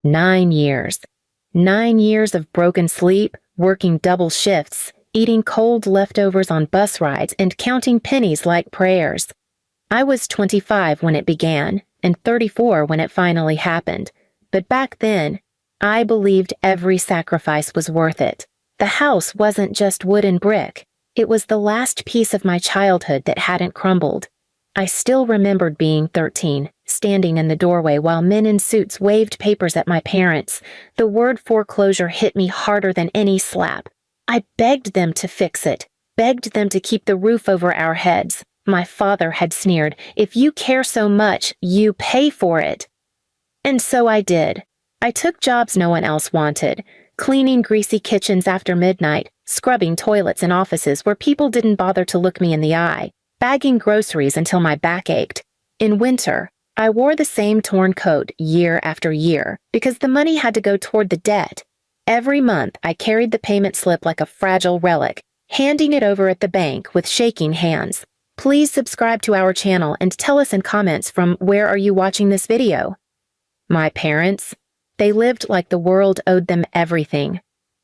9 years. 9 years of broken sleep, working double shifts, eating cold leftovers on bus rides, and counting pennies like prayers. I was 25 when it began, and 34 when it finally happened. But back then, I believed every sacrifice was worth it. The house wasn't just wood and brick. It was the last piece of my childhood that hadn't crumbled. I still remembered being 13, standing in the doorway while men in suits waved papers at my parents. The word foreclosure hit me harder than any slap. I begged them to fix it, begged them to keep the roof over our heads. My father had sneered, "If you care so much, you pay for it." And so I did. I took jobs no one else wanted, cleaning greasy kitchens after midnight, scrubbing toilets in offices where people didn't bother to look me in the eye, bagging groceries until my back ached. In winter, I wore the same torn coat year after year because the money had to go toward the debt. Every month, I carried the payment slip like a fragile relic, handing it over at the bank with shaking hands. Please subscribe to our channel and tell us in comments from where are you watching this video. My parents, they lived like the world owed them everything.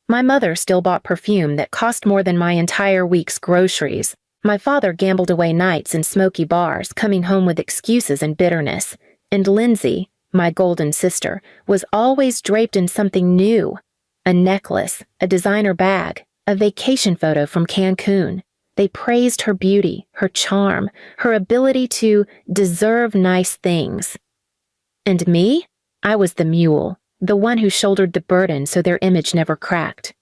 My mother still bought perfume that cost more than my entire week's groceries. My father gambled away nights in smoky bars, coming home with excuses and bitterness. And Lindsay, my golden sister, was always draped in something new. A necklace, a designer bag, a vacation photo from Cancun. They praised her beauty, her charm, her ability to deserve nice things. And me? I was the mule, the one who shouldered the burden so their image never cracked.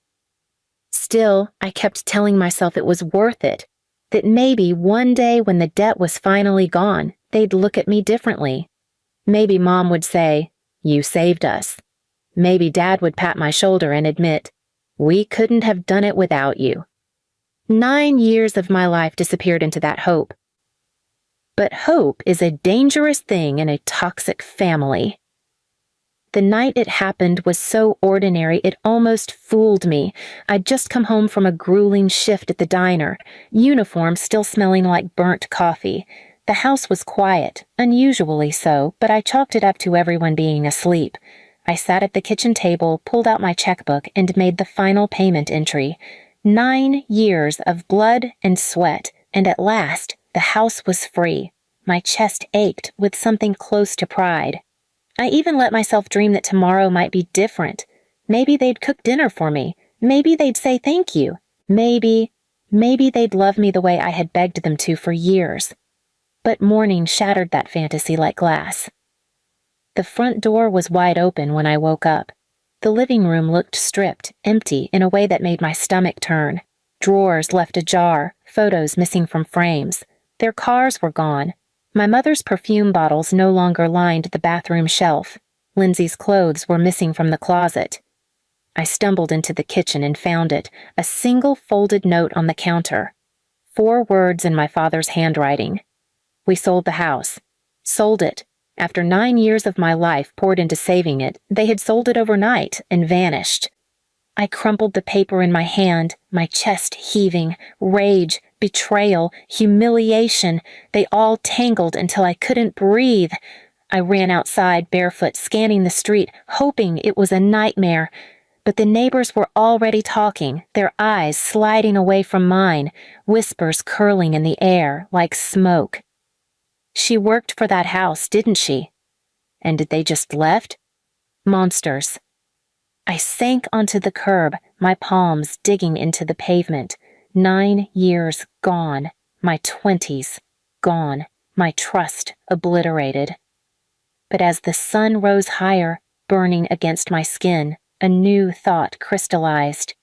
Still, I kept telling myself it was worth it, that maybe one day when the debt was finally gone, they'd look at me differently. Maybe Mom would say, "You saved us." Maybe Dad would pat my shoulder and admit, "We couldn't have done it without you." 9 years of my life disappeared into that hope. But hope is a dangerous thing in a toxic family. The night it happened was so ordinary it almost fooled me. I'd just come home from a grueling shift at the diner, uniform still smelling like burnt coffee. The house was quiet, unusually so, but I chalked it up to everyone being asleep. I sat at the kitchen table, pulled out my checkbook, and made the final payment entry. 9 years of blood and sweat, and at last, the house was free. My chest ached with something close to pride. I even let myself dream that tomorrow might be different. Maybe they'd cook dinner for me. Maybe they'd say thank you. Maybe they'd love me the way I had begged them to for years. But morning shattered that fantasy like glass. The front door was wide open when I woke up. The living room looked stripped, empty in a way that made my stomach turn. Drawers left ajar, photos missing from frames. Their cars were gone. My mother's perfume bottles no longer lined the bathroom shelf. Lindsay's clothes were missing from the closet. I stumbled into the kitchen and found it, a single folded note on the counter. 4 words in my father's handwriting. We sold the house. Sold it. After 9 years of my life poured into saving it, they had sold it overnight and vanished. I crumpled the paper in my hand, my chest heaving, rage, betrayal, humiliation. They all tangled until I couldn't breathe. I ran outside barefoot, scanning the street, hoping it was a nightmare. But the neighbors were already talking, their eyes sliding away from mine, whispers curling in the air like smoke. She worked for that house, didn't she? And did they just left? Monsters. I sank onto the curb, my palms digging into the pavement. 9 years gone. My 20s gone. My trust obliterated. But as the sun rose higher, burning against my skin, a new thought crystallized.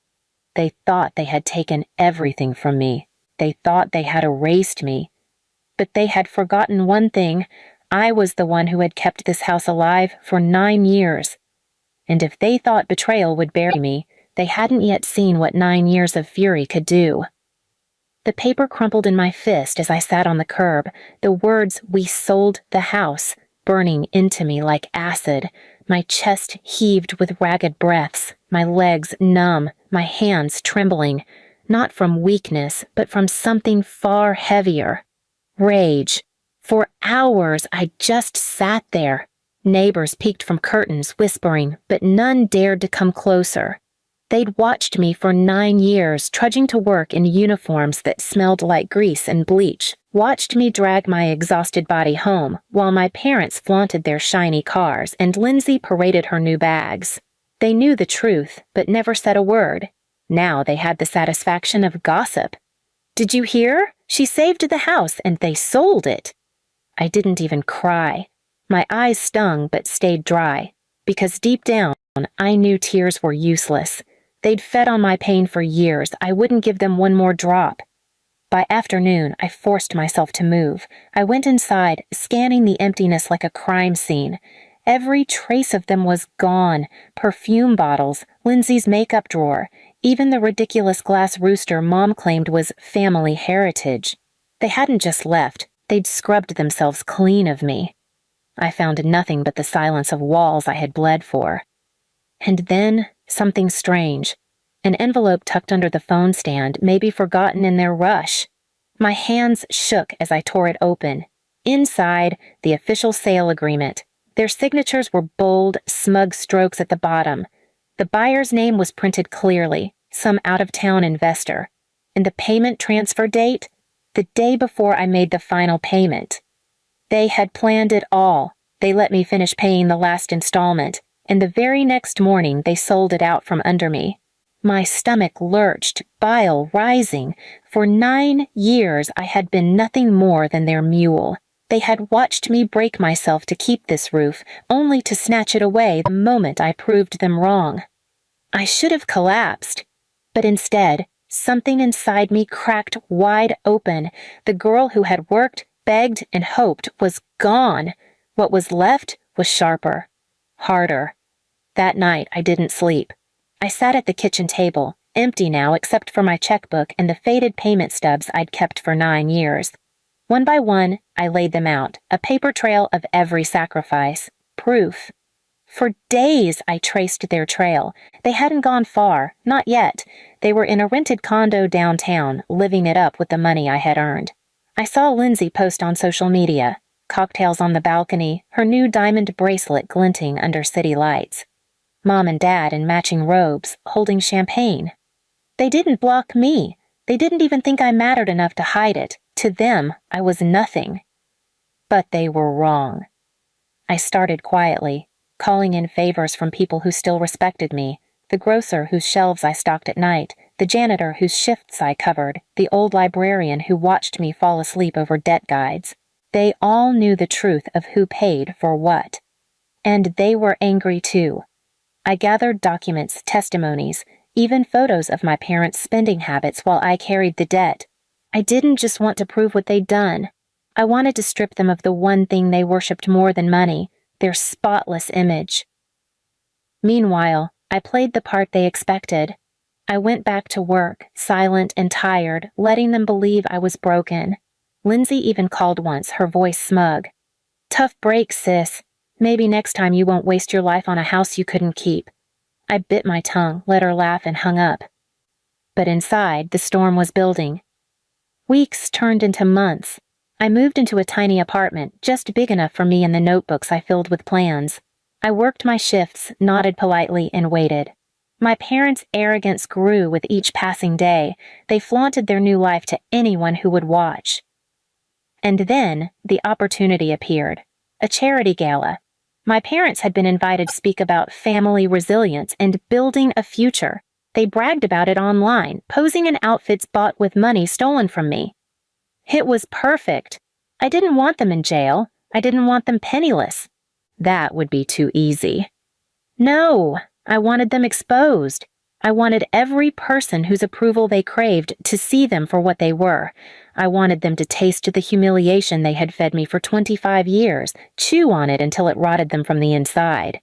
They thought they had taken everything from me. They thought they had erased me. But they had forgotten one thing. I was the one who had kept this house alive for 9 years. And if they thought betrayal would bury me, they hadn't yet seen what 9 years of fury could do. The paper crumpled in my fist as I sat on the curb, the words, "We sold the house," burning into me like acid. My chest heaved with ragged breaths, my legs numb, my hands trembling, not from weakness, but from something far heavier. Rage. For hours I just sat there, Neighbors peeked from curtains, whispering, but none dared to come closer. They'd watched me for 9 years, trudging to work in uniforms that smelled like grease and bleach, watched me drag my exhausted body home, while my parents flaunted their shiny cars and Lindsay paraded her new bags. They knew the truth, but never said a word. Now they had the satisfaction of gossip. "Did you hear? She saved the house and they sold it." I didn't even cry. My eyes stung but stayed dry, because deep down, I knew tears were useless. They'd fed on my pain for years. I wouldn't give them one more drop. By afternoon, I forced myself to move. I went inside, scanning the emptiness like a crime scene. Every trace of them was gone. Perfume bottles, Lindsay's makeup drawer, even the ridiculous glass rooster Mom claimed was family heritage. They hadn't just left. They'd scrubbed themselves clean of me. I found nothing but the silence of walls I had bled for. And then, something strange. An envelope tucked under the phone stand, maybe forgotten in their rush. My hands shook as I tore it open. Inside, the official sale agreement. Their signatures were bold, smug strokes at the bottom. The buyer's name was printed clearly, some out-of-town investor. And the payment transfer date? The day before I made the final payment. They had planned it all. They let me finish paying the last installment, and the very next morning they sold it out from under me. My stomach lurched, bile rising. For 9 years I had been nothing more than their mule. They had watched me break myself to keep this roof, only to snatch it away the moment I proved them wrong. I should have collapsed, but instead, something inside me cracked wide open. The girl who had worked, begged, and hoped was gone. What was left was sharper, harder. That night, I didn't sleep. I sat at the kitchen table, empty now except for my checkbook and the faded payment stubs I'd kept for 9 years. One by one, I laid them out, a paper trail of every sacrifice, proof. For days, I traced their trail. They hadn't gone far, not yet. They were in a rented condo downtown, living it up with the money I had earned. I saw Lindsay post on social media, cocktails on the balcony, her new diamond bracelet glinting under city lights. Mom and Dad in matching robes, holding champagne. They didn't block me. They didn't even think I mattered enough to hide it. To them, I was nothing. But they were wrong. I started quietly, calling in favors from people who still respected me, the grocer whose shelves I stocked at night, the janitor whose shifts I covered, the old librarian who watched me fall asleep over debt guides. They all knew the truth of who paid for what. And they were angry too. I gathered documents, testimonies, even photos of my parents' spending habits while I carried the debt. I didn't just want to prove what they'd done. I wanted to strip them of the one thing they worshipped more than money, their spotless image. Meanwhile, I played the part they expected. I went back to work, silent and tired, letting them believe I was broken. Lindsay even called once, her voice smug. "Tough break, sis. Maybe next time you won't waste your life on a house you couldn't keep." I bit my tongue, let her laugh, and hung up. But inside, the storm was building. Weeks turned into months. I moved into a tiny apartment, just big enough for me and the notebooks I filled with plans. I worked my shifts, nodded politely, and waited. My parents' arrogance grew with each passing day. They flaunted their new life to anyone who would watch. And then, the opportunity appeared. A charity gala. My parents had been invited to speak about family resilience and building a future. They bragged about it online, posing in outfits bought with money stolen from me. It was perfect. I didn't want them in jail. I didn't want them penniless. That would be too easy. No, I wanted them exposed. I wanted every person whose approval they craved to see them for what they were. I wanted them to taste the humiliation they had fed me for 25 years, chew on it until it rotted them from the inside.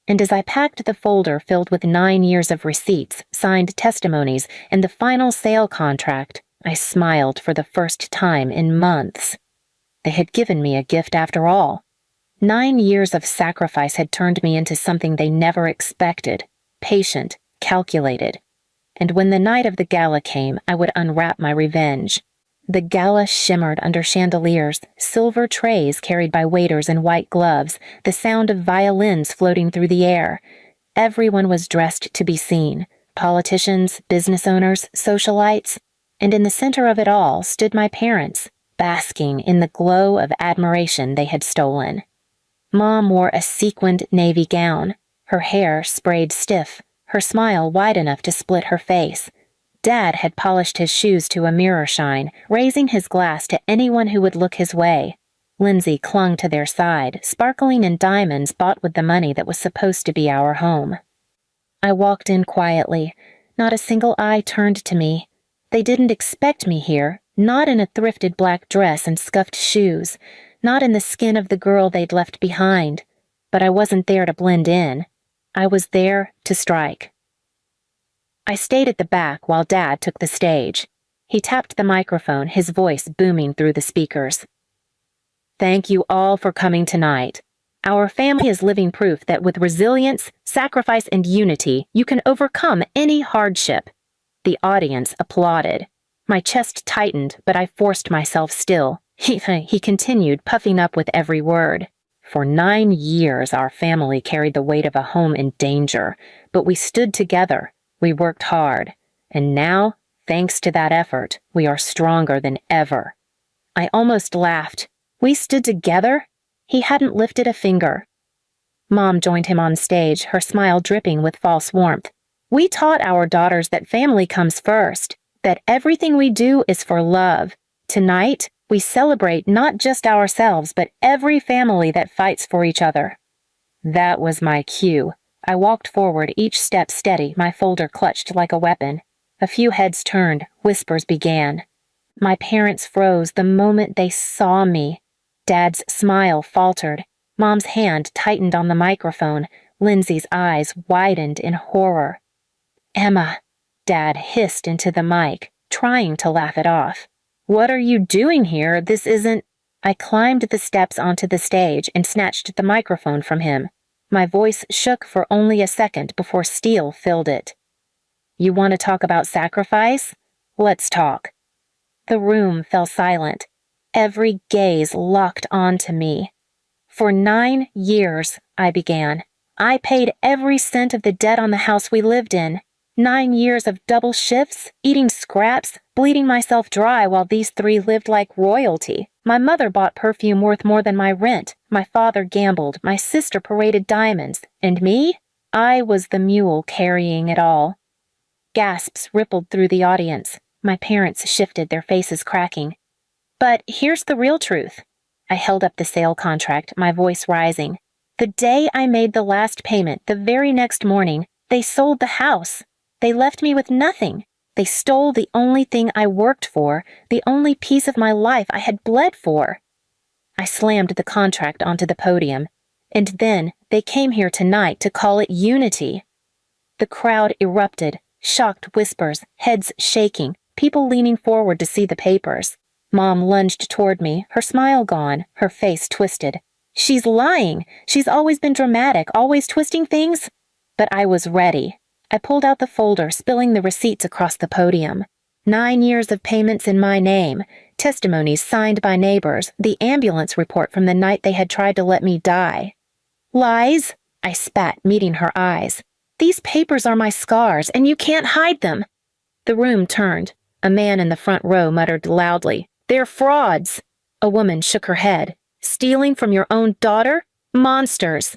And as I packed the folder filled with 9 years of receipts, signed testimonies, and the final sale contract, I smiled for the first time in months. They had given me a gift after all. 9 years of sacrifice had turned me into something they never expected, patient, calculated. And when the night of the gala came, I would unwrap my revenge. The gala shimmered under chandeliers, silver trays carried by waiters in white gloves, the sound of violins floating through the air. Everyone was dressed to be seen, politicians, business owners, socialites, and in the center of it all stood my parents, basking in the glow of admiration they had stolen. Mom wore a sequined navy gown, her hair sprayed stiff, her smile wide enough to split her face. Dad had polished his shoes to a mirror shine, raising his glass to anyone who would look his way. Lindsay clung to their side, sparkling in diamonds bought with the money that was supposed to be our home. I walked in quietly. Not a single eye turned to me. They didn't expect me here, not in a thrifted black dress and scuffed shoes, not in the skin of the girl they'd left behind. But I wasn't there to blend in. I was there to strike. I stayed at the back while Dad took the stage. He tapped the microphone, his voice booming through the speakers. Thank you all for coming tonight. Our family is living proof that with resilience, sacrifice, and unity, you can overcome any hardship. The audience applauded. My chest tightened, but I forced myself still. He continued, puffing up with every word. For 9 years, our family carried the weight of a home in danger, but we stood together. We worked hard, and now, thanks to that effort, we are stronger than ever. I almost laughed. We stood together? He hadn't lifted a finger. Mom joined him on stage, her smile dripping with false warmth. We taught our daughters that family comes first, that everything we do is for love. Tonight, we celebrate not just ourselves, but every family that fights for each other. That was my cue. I walked forward, each step steady, my folder clutched like a weapon. A few heads turned, whispers began. My parents froze the moment they saw me. Dad's smile faltered. Mom's hand tightened on the microphone. Lindsay's eyes widened in horror. Emma, Dad hissed into the mic, trying to laugh it off. What are you doing here? This isn't... I climbed the steps onto the stage and snatched the microphone from him. My voice shook for only a second before steel filled it. You want to talk about sacrifice? Let's talk. The room fell silent. Every gaze locked onto me. For 9 years, I began. I paid every cent of the debt on the house we lived in. 9 years of double shifts, eating scraps, bleeding myself dry while these 3 lived like royalty. My mother bought perfume worth more than my rent. My father gambled. My sister paraded diamonds. And me? I was the mule carrying it all. Gasps rippled through the audience. My parents shifted, their faces cracking. But here's the real truth. I held up the sale contract, my voice rising. The day I made the last payment, the very next morning, they sold the house. They left me with nothing. They stole the only thing I worked for, the only piece of my life I had bled for. I slammed the contract onto the podium. And then they came here tonight to call it unity. The crowd erupted, shocked whispers, heads shaking, people leaning forward to see the papers. Mom lunged toward me, her smile gone, her face twisted. She's lying. She's always been dramatic, always twisting things. But I was ready. I pulled out the folder, spilling the receipts across the podium. 9 years of payments in my name, testimonies signed by neighbors, the ambulance report from the night they had tried to let me die. Lies? I spat, meeting her eyes. These papers are my scars, and you can't hide them. The room turned. A man in the front row muttered loudly, They're frauds. A woman shook her head. Stealing from your own daughter? Monsters.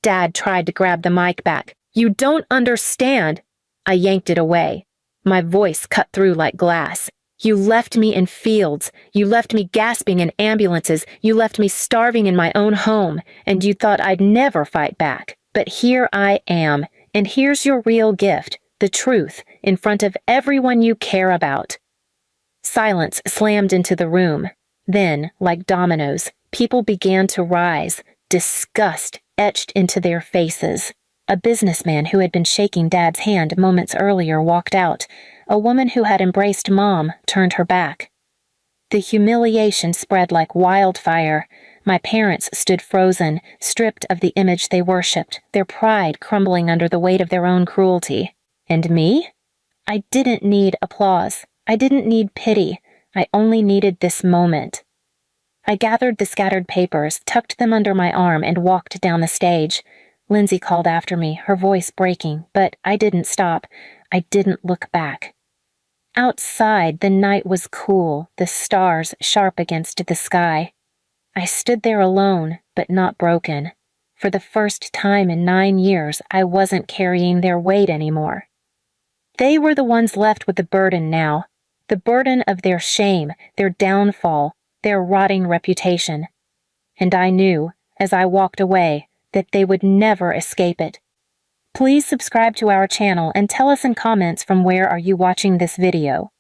Dad tried to grab the mic back. You don't understand. I yanked it away. My voice cut through like glass. You left me in fields. You left me gasping in ambulances. You left me starving in my own home. And you thought I'd never fight back. But here I am. And here's your real gift, the truth, in front of everyone you care about. Silence slammed into the room. Then, like dominoes, people began to rise, disgust etched into their faces. A businessman who had been shaking Dad's hand moments earlier walked out. A woman who had embraced Mom turned her back. The humiliation spread like wildfire. My parents stood frozen, stripped of the image they worshipped, their pride crumbling under the weight of their own cruelty. And me? I didn't need applause. I didn't need pity. I only needed this moment. I gathered the scattered papers, tucked them under my arm, and walked down the stage. Lindsay called after me, her voice breaking, but I didn't stop. I didn't look back. Outside, the night was cool, the stars sharp against the sky. I stood there alone, but not broken. For the first time in 9 years, I wasn't carrying their weight anymore. They were the ones left with the burden now, the burden of their shame, their downfall, their rotting reputation. And I knew, as I walked away, that they would never escape it. Please subscribe to our channel and tell us in comments from where are you watching this video.